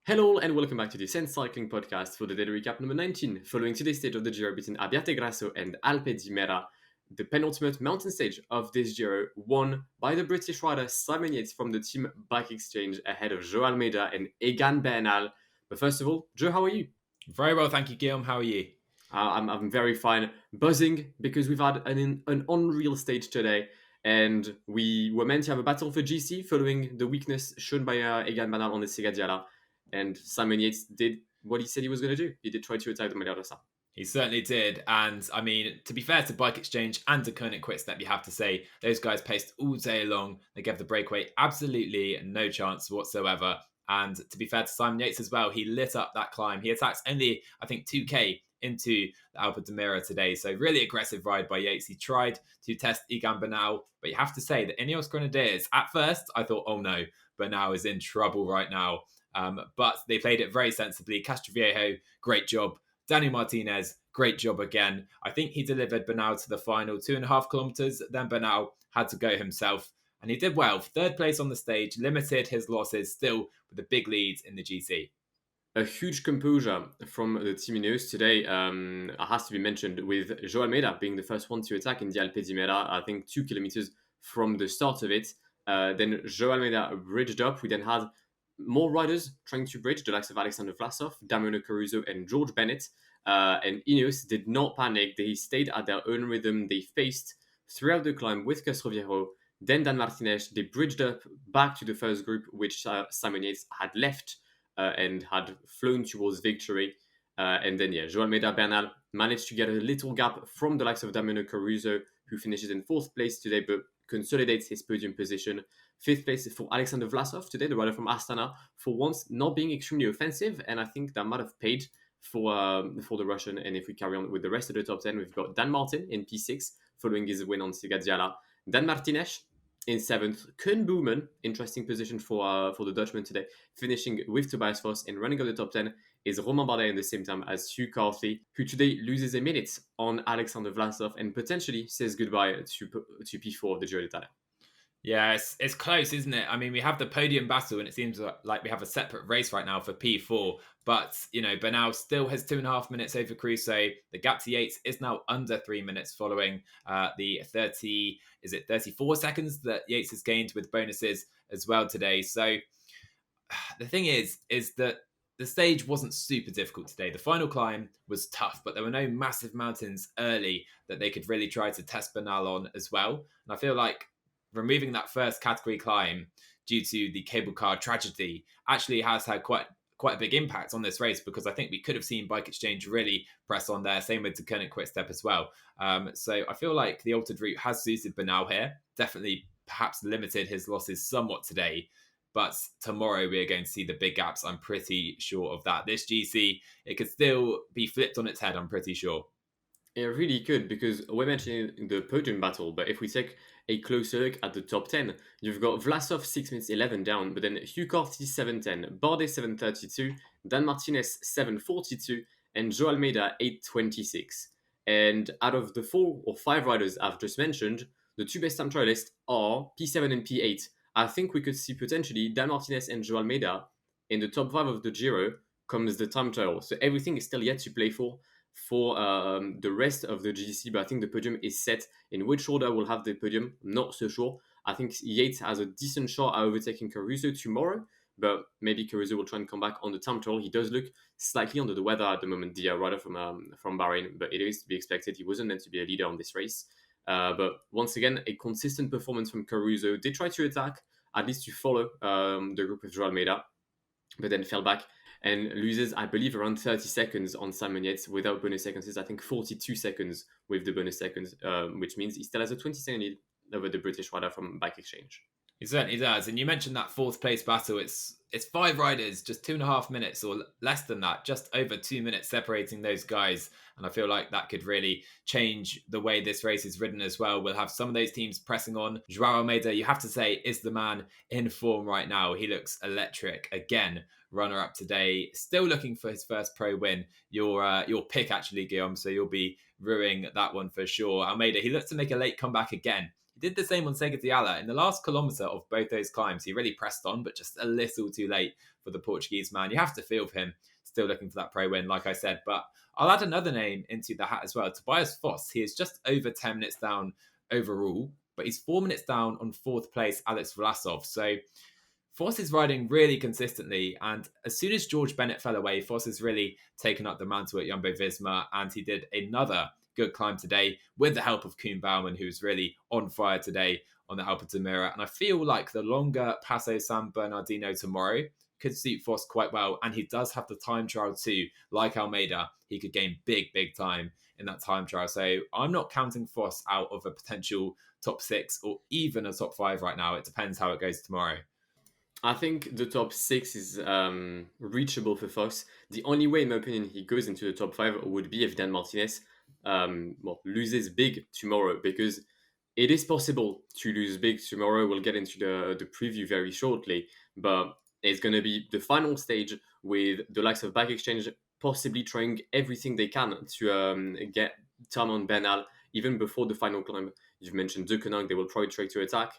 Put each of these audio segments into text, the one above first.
Hello and welcome back to the Ascent Cycling Podcast for the daily recap number 19, following today's stage of the Giro between Abbiategrasso and Alpe Motta, the penultimate mountain stage of this Giro, won by the British rider Simon Yates from the team Bike Exchange ahead of Joao Almeida and Egan Bernal. But first of all, Joe, how are you? Very well, thank you, Guillaume. How are you? I'm very fine, buzzing because we've had an unreal stage today, and we were meant to have a battle for GC following the weakness shown by Egan Bernal on the Segadiala, and Simon Yates did what he said he was going to do. He did try to attack the Magliarosa. He certainly did. And I mean, to be fair to Bike Exchange and to Koenig Quickstep, you have to say those guys paced all day long. They gave the breakaway absolutely no chance whatsoever. And to be fair to Simon Yates as well, he lit up that climb. He attacked only, I think, 2K into the Alpe Motta today. So really aggressive ride by Yates. He tried to test Egan Bernal, but you have to say that Ineos Grenadiers, at first, I thought, oh no, Bernal is in trouble right now. But they played it very sensibly. Castroviejo, great job. Dani Martinez, great job again. I think he delivered Bernal to the final 2.5 kilometers. Then Bernal had to go himself. And he did well. Third place on the stage, limited his losses, still with a big lead in the GC. A huge composure from the team Ineos today has to be mentioned, with Joao Almeida being the first one to attack in the Alpe Motta, I think 2 kilometers from the start of it. Then Joao Almeida bridged up. We then had more riders trying to bridge, the likes of Alexander Vlasov, Damiano Caruso, and George Bennett. And Ineos did not panic. They stayed at their own rhythm. They faced throughout the climb with Castroviejo, then Dan Martinez. They bridged up back to the first group, which Simon Yates had left and had flown towards victory. And then, Joao Almeida Bernal managed to get a little gap from the likes of Damiano Caruso, who finishes in 4th place today, but consolidates his podium position. 5th place for Alexander Vlasov today, the rider from Astana, for once not being extremely offensive, and I think that might have paid for the Russian. And if we carry on with the rest of the top 10, we've got Dan Martin in P6, following his win on Segadiala. Dan Martinez in 7th. Koen Boomen, interesting position for the Dutchman today, finishing with Tobias Foss, and running up the top 10 is Romain Bardet in the same time as Hugh Carthy, who today loses a minute on Alexander Vlasov and potentially says goodbye to P4 of the Giro d'Italia. Yeah, it's close, isn't it? I mean, we have the podium battle, and it seems like we have a separate race right now for P4. But, Bernal still has 2.5 minutes over Caruso. The gap to Yates is now under 3 minutes following the 34 seconds that Yates has gained with bonuses as well today. So the thing is that the stage wasn't super difficult today. The final climb was tough, but there were no massive mountains early that they could really try to test Bernal on as well. And I feel like removing that first category climb due to the cable car tragedy actually has had quite a big impact on this race, because I think we could have seen Bike Exchange really press on there. Same with the Koenig Quickstep as well. So I feel like the altered route has suited Bernal here. Definitely perhaps limited his losses somewhat today. But tomorrow we are going to see the big gaps. I'm pretty sure of that. This GC, it could still be flipped on its head, I'm pretty sure. It really could, because we're mentioning the podium battle, but if we take a closer look at the top 10, you've got Vlasov 6 minutes 11 down, but then Hugh Carthy 7:10, Bardet 7:32, Dan Martinez 7:42, and Joao Almeida 8:26. And out of the 4 or 5 riders I've just mentioned, the 2 best time trialists are P7 and P8. I think we could see potentially Dan Martinez and Joao Almeida in the top 5 of the Giro comes the time trial. So everything is still yet to play for the rest of the GC, but I think the podium is set. In which order we'll have the podium, not so sure. I think Yates has a decent shot at overtaking Caruso tomorrow, but maybe Caruso will try and come back on the time trial. He does look slightly under the weather at the moment, the rider from Bahrain, but it is to be expected. He wasn't meant to be a leader on this race. But once again, a consistent performance from Caruso. They tried to attack, at least to follow the group of Joao Almeida, but then fell back and loses, I believe, around 30 seconds on Simon Yates without bonus seconds. I think 42 seconds with the bonus seconds, which means he still has a 20-second lead over the British rider from Bike Exchange. He certainly does. And you mentioned that 4th place battle. It's 5 riders, just 2.5 minutes or less than that, just over 2 minutes separating those guys. And I feel like that could really change the way this race is ridden as well. We'll have some of those teams pressing on. Joao Almeida, you have to say, is the man in form right now. He looks electric. Again, runner-up today. Still looking for his first pro win. Your pick, actually, Guillaume. So you'll be ruining that one for sure. Almeida, he looks to make a late comeback again. He did the same on Segadiala. In the last kilometre of both those climbs, he really pressed on, but just a little too late for the Portuguese man. You have to feel for him, still looking for that pro win, like I said. But I'll add another name into the hat as well. Tobias Foss. He is just over 10 minutes down overall, but he's 4 minutes down on fourth place Alex Vlasov. So Foss is riding really consistently, and as soon as George Bennett fell away, Foss has really taken up the mantle at Jumbo-Visma, and he did another good climb today with the help of Koen Bouwman, who's really on fire today on the Alpe Motta. And I feel like the longer Passo San Bernardino tomorrow could suit Foss quite well, and he does have the time trial too. Like Almeida, he could gain big time in that time trial. So I'm not counting Foss out of a potential top 6 or even a top 5 right now. It depends how it goes tomorrow. I think the top 6 is reachable for Foss. The only way, in my opinion, he goes into the top 5 would be if Dan Martinez loses big tomorrow, because it is possible to lose big tomorrow. We'll get into the preview very shortly, but it's going to be the final stage with the likes of Bike Exchange possibly trying everything they can to get time on Bernal even before the final climb. You've mentioned De Koninck, they will probably try to attack.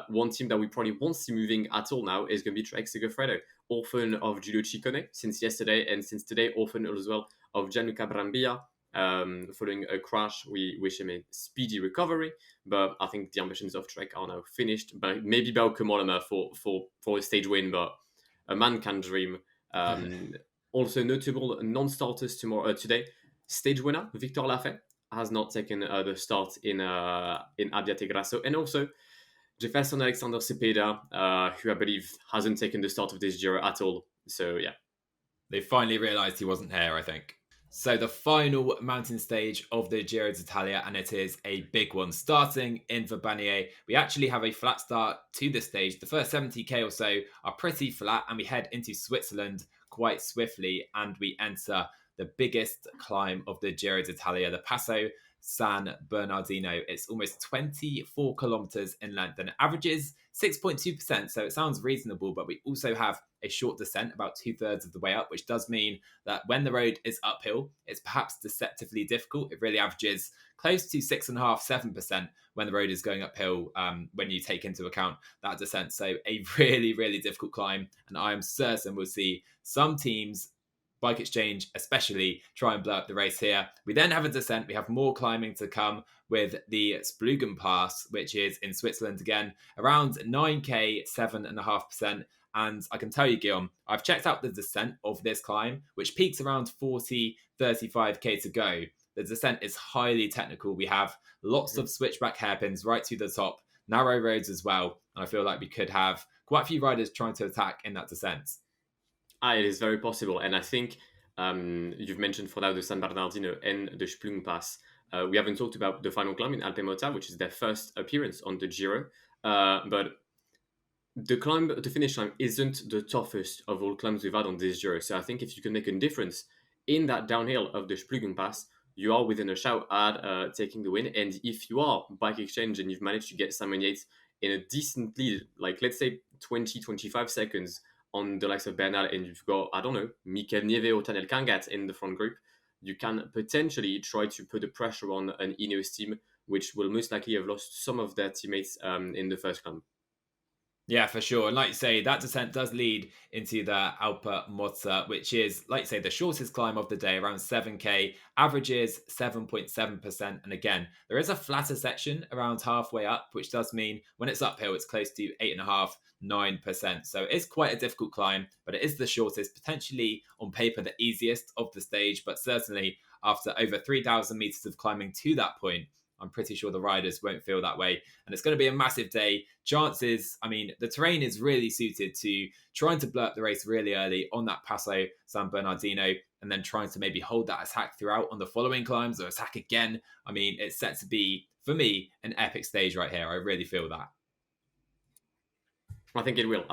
One team that we probably won't see moving at all now is going to be Trek Segafredo, orphan of Giulio Ciccone since yesterday, and since today, orphan as well of Gianluca Brambilla. Following a crash, we wish him a speedy recovery, but I think the ambitions of Trek are now finished. But maybe Bauke Mollema for a stage win, but a man can dream. Also notable non-starters today. Stage winner Victor Lafay has not taken the start in Abbiate Grasso, and also Jefferson Alexander Cepeda, who I believe hasn't taken the start of this Giro at all. So yeah, they finally realised he wasn't here, I think. So the final mountain stage of the Giro d'Italia, and it is a big one. Starting in Verbanier, we actually have a flat start to this stage. The first 70k or so are pretty flat, and we head into Switzerland quite swiftly, and we enter the biggest climb of the Giro d'Italia, the Passo San Bernardino. It's almost 24 kilometers in length and it averages 6.2%. So it sounds reasonable, but we also have a short descent about 2/3 of the way up, which does mean that when the road is uphill, it's perhaps deceptively difficult. It really averages close to 6.5-7% when the road is going uphill, when you take into account that descent. So a really difficult climb. And I am certain we'll see some teams, Bike Exchange especially, try and blow up the race here. We then have a descent. We have more climbing to come with the Splugen Pass, which is in Switzerland again, around 9k, 7.5%. And I can tell you, Guillaume, I've checked out the descent of this climb, which peaks around 35k to go. The descent is highly technical. We have lots of switchback hairpins right to the top, narrow roads as well. And I feel like we could have quite a few riders trying to attack in that descent. It is very possible. And I think you've mentioned for now the San Bernardino and the Splung Pass. We haven't talked about the final climb in Alpe Motta, which is their first appearance on the Giro. But the climb, the finish line, isn't the toughest of all climbs we've had on this Giro. So I think if you can make a difference in that downhill of the Splügen Pass, you are within a shout at taking the win. And if you are Bike Exchange and you've managed to get Simon Yates in a decent lead, like let's say 20-25 seconds on the likes of Bernal, and you've got, I don't know, Mikel Nieve or Tanel Kangat in the front group, you can potentially try to put the pressure on an Ineos team, which will most likely have lost some of their teammates in the first climb. Yeah, for sure. And like you say, that descent does lead into the Alpe Motta, which is, like you say, the shortest climb of the day, around 7k, averages 7.7%. And again, there is a flatter section around halfway up, which does mean when it's uphill, it's close to 8.5-9%. So it's quite a difficult climb, but it is the shortest, potentially on paper the easiest of the stage, but certainly after over 3,000 meters of climbing to that point, I'm pretty sure the riders won't feel that way. And it's going to be a massive day. Chances, I mean, the terrain is really suited to trying to blow up the race really early on that Passo San Bernardino and then trying to maybe hold that attack throughout on the following climbs or attack again. I mean, it's set to be, for me, an epic stage right here. I really feel that. I think it will.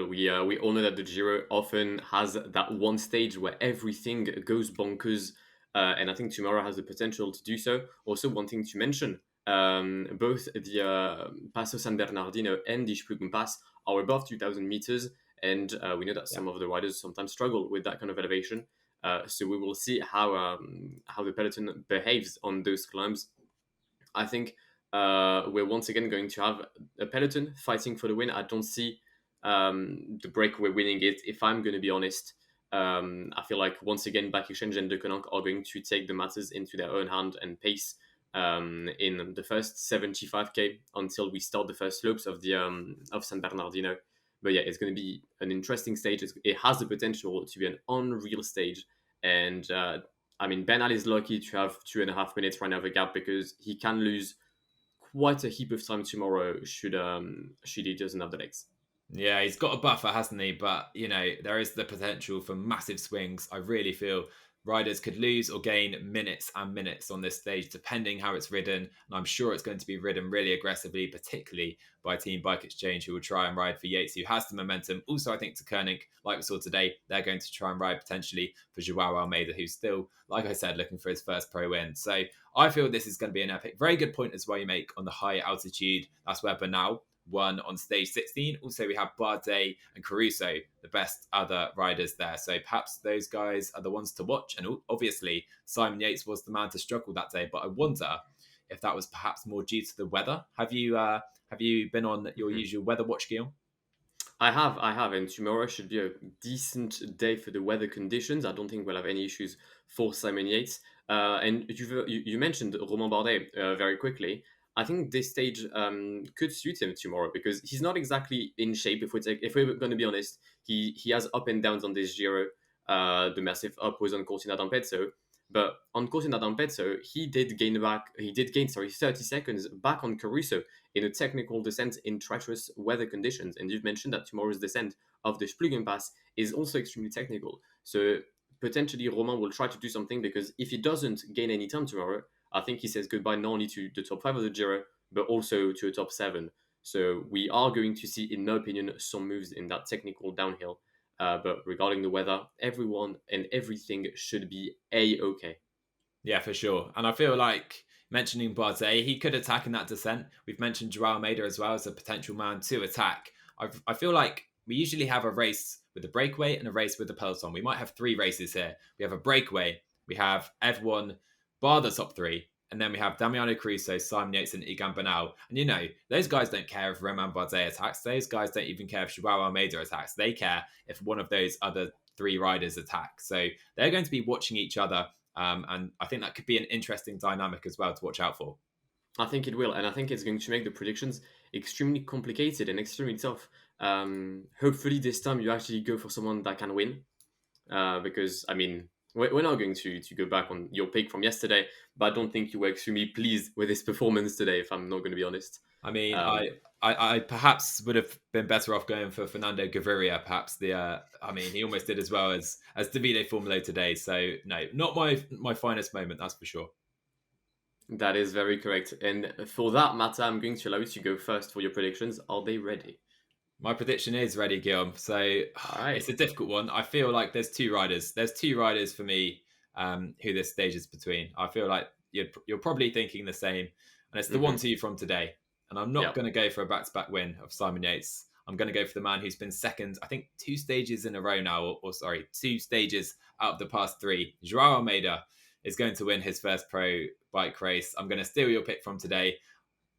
We all know that the Giro often has that one stage where everything goes bonkers. And I think tomorrow has the potential to do so. Also, one thing to mention, both the Passo San Bernardino and the Splügen Pass are above 2,000 meters. And we know that some of the riders sometimes struggle with that kind of elevation. So we will see how the peloton behaves on those climbs. I think we're once again going to have a peloton fighting for the win. I don't see the breakaway winning it. If I'm going to be honest, I feel like once again, Back Exchange and De Koninck are going to take the matters into their own hand and pace in the first 75k until we start the first slopes of the of San Bernardino. But yeah, it's going to be an interesting stage. It has the potential to be an unreal stage, and I mean, Bernal is lucky to have 2.5 minutes right now of a gap because he can lose quite a heap of time tomorrow should he doesn't have the legs. Yeah, he's got a buffer, hasn't he? But, there is the potential for massive swings. I really feel riders could lose or gain minutes and minutes on this stage, depending how it's ridden. And I'm sure it's going to be ridden really aggressively, particularly by Team Bike Exchange, who will try and ride for Yates, who has the momentum. Also, I think to Koenig, like we saw today, they're going to try and ride potentially for Joao Almeida, who's still, like I said, looking for his first pro win. So I feel this is going to be an epic. Very good point as well you make on the high altitude. That's where Bernal won on stage 16. Also, we have Bardet and Caruso, the best other riders there. So perhaps those guys are the ones to watch. And obviously, Simon Yates was the man to struggle that day. But I wonder if that was perhaps more due to the weather. Have you been on your usual weather watch, Guillaume? I have, and tomorrow should be a decent day for the weather conditions. I don't think we'll have any issues for Simon Yates. And you mentioned Romain Bardet very quickly. I think this stage could suit him tomorrow because he's not exactly in shape. If we're going to be honest, he has up and downs on this Giro. The massive up was on Cortina d'Ampezzo, but on Cortina d'Ampezzo he did gain 30 seconds back on Caruso in a technical descent in treacherous weather conditions. And you've mentioned that tomorrow's descent of the Splügen Pass is also extremely technical. So potentially Romain will try to do something because if he doesn't gain any time tomorrow, I think he says goodbye not only to the top 5 of the Giro, but also to a top 7. So we are going to see, in my opinion, some moves in that technical downhill. But regarding the weather, everyone and everything should be A-okay. Yeah, for sure. And I feel like mentioning Bardet, he could attack in that descent. We've mentioned Joao Almeida as well as a potential man to attack. I feel like we usually have a race with a breakaway and a race with the peloton. We might have 3 races here. We have a breakaway, we have everyone bar the top 3, and then we have Damiano Caruso, Simon Yates, and Egan Bernal. And those guys don't care if Romain Bardet attacks. Those guys don't even care if Joao Almeida attacks. They care if one of those other 3 riders attack. So they're going to be watching each other. And I think that could be an interesting dynamic as well to watch out for. I think it will, and I think it's going to make the predictions extremely complicated and extremely tough. Hopefully, this time you actually go for someone that can win, because I mean, we're not going to go back on your pick from yesterday, but I don't think you were extremely pleased with his performance today. If I'm not going to be honest, I mean, I perhaps would have been better off going for Fernando Gaviria. Perhaps he almost did as well as Davide Formolo today. So no, not my finest moment, that's for sure. That is very correct. And for that matter, I'm going to allow you to go first for your predictions. Are they ready? My prediction is ready, Guillaume. So Right. It's a difficult one. I feel like there's 2 riders. There's 2 riders for me who this stage is between. I feel like you're probably thinking the same. And it's the 1-2 from today. And I'm not going to go for a back-to-back win of Simon Yates. I'm going to go for the man who's been second, I think 2 stages in a row now, or 2 stages out of the past 3. Joao Almeida is going to win his first pro bike race. I'm going to steal your pick from today.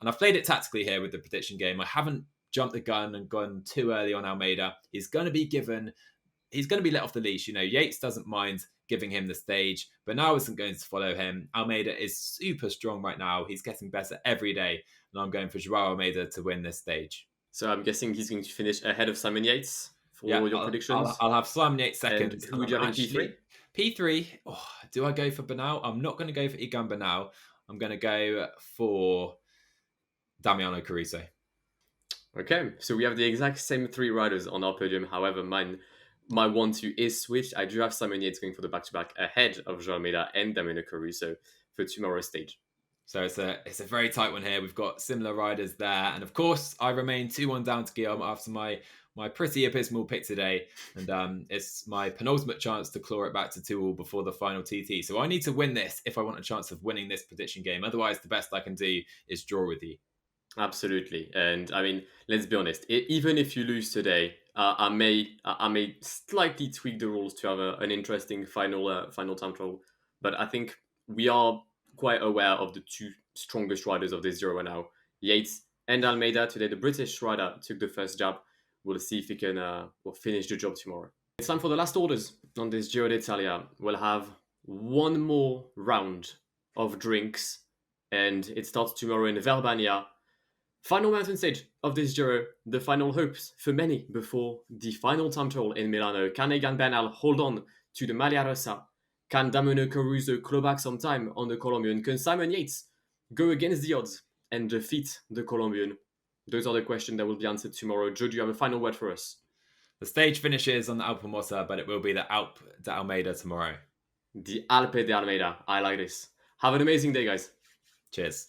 And I've played it tactically here with the prediction game. I haven't jumped the gun and gone too early on Almeida. He's going to be let off the leash. Yates doesn't mind giving him the stage, but now isn't going to follow him. Almeida is super strong right now. He's getting better every day. And I'm going for Joao Almeida to win this stage. So I'm guessing he's going to finish ahead of Simon Yates for your predictions. I'll have Simon Yates second. And who would you have in P3? P3, do I go for Bernal? I'm not going to go for Egan Bernal. I'm going to go for Damiano Caruso. Okay, so we have the exact same 3 riders on our podium. However, my 1-2 is switched. I do have Simon Yates going for the back-to-back ahead of Joao Almeida and Damiano Caruso for tomorrow's stage. So it's a very tight one here. We've got similar riders there. And of course, I remain 2-1 down to Guillaume after my pretty abysmal pick today. And it's my penultimate chance to claw it back to 2-2 before the final TT. So I need to win this if I want a chance of winning this prediction game. Otherwise, the best I can do is draw with you. Absolutely. And I mean, let's be honest, even if you lose today, I may slightly tweak the rules to have an interesting final time trial. But I think we are quite aware of the 2 strongest riders of this Giro now. Yates and Almeida. Today, the British rider took the first jab we'll see if he can finish the job tomorrow. It's time for the last orders on this Giro d'Italia. We'll have one more round of drinks, and it starts tomorrow in Verbania. Final mountain stage of this Giro, the final hopes for many before the final time trial in Milano. Can Egan Bernal hold on to the Maglia Rosa? Can Damone Caruso claw back some time on the Colombian? Can Simon Yates go against the odds and defeat the Colombian? Those are the questions that will be answered tomorrow. Joe, do you have a final word for us? The stage finishes on the Alpe Motta, but it will be the Alpe d'Almeida tomorrow. The Alpe d'Almeida. I like this. Have an amazing day, guys. Cheers.